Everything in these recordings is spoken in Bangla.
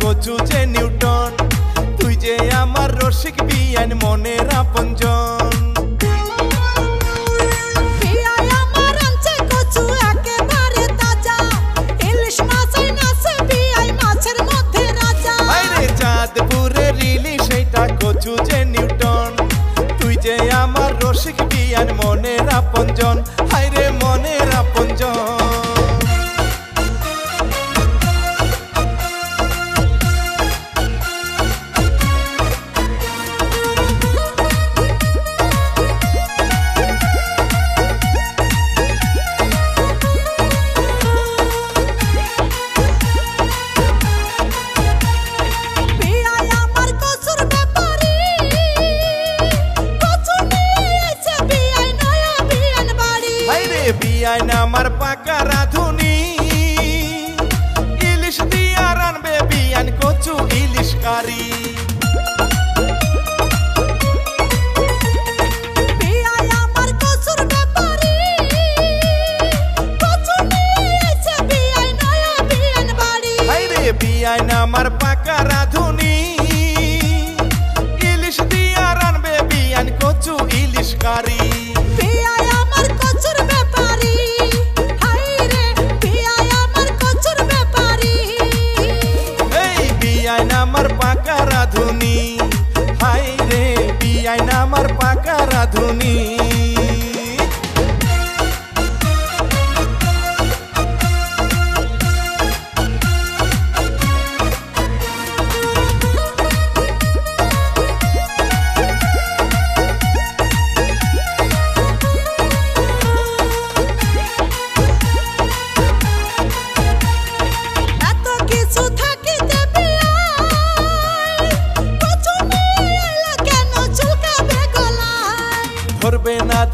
কচু যে নিউটন, তুই যে আমার রসিক বিয়ান মনের আপনজন। চাঁদপুরের ইলিশ সেইটা কচু যে নিউটন, তুই যে আমার রসিক বিয়ান মনের আপনজন, হায়রে মনের আপনজন। বিয়াইন আমার পাকা রাঁধুনি, ইলিশ দিয়া রানবে বিয়ান কচু ইলিশ কারি। বিয়াইন আমার পাকা রাঁধুনি, ইলিশ দিয়া রানবে বিয়ান কচু ইলিশ কারি। আমার পাকা রাঁধুনি, হায়রে বিয়াইন আমার পাকা রাঁধুনি।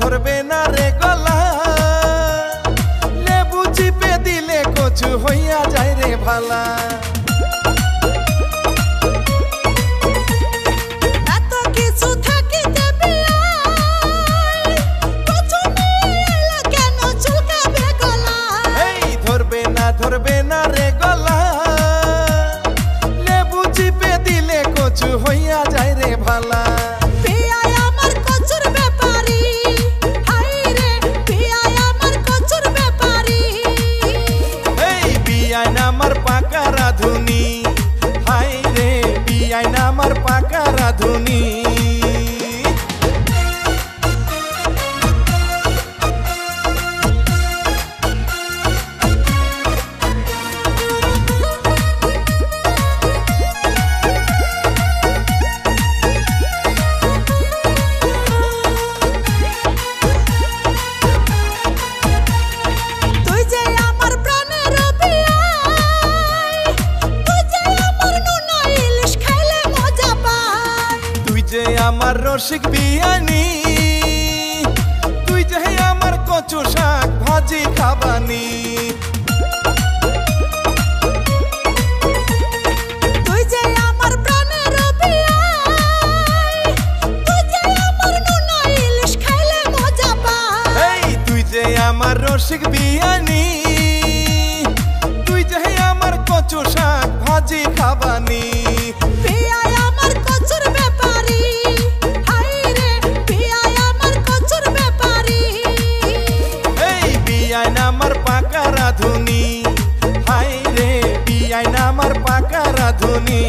ধরবে না রে গলা, লেবু চিপে দিলে কচু হইয়া যায় রে ভালা। এত কিছু থাকিতে কেন চুলকাবে গলা, এই ধরবে না রে গলা, লেবু চিপে দিলে কচু হইয়া যায় রে ভালা। আমার পাকা রাঁধুনি, হায়রে বিয়াইন আমার পাকা রাঁধুনি। আমার রসিক বিয়ানি, তুই যে আমার কচু শাক ভাজি খাবানি। তুই যে আমার প্রাণের বিয়াই, তুই যে আমার নোনা ইলিশ খাইলে মজা পাই। এই তুই যে আমার রসিক বিয়ানি, তুই যে আমার কচু শাক ভাজি খাবানি। আমার পাকা রাঁধুনি, হায়রে বিয়াইন আমার পাকা রাঁধুনি।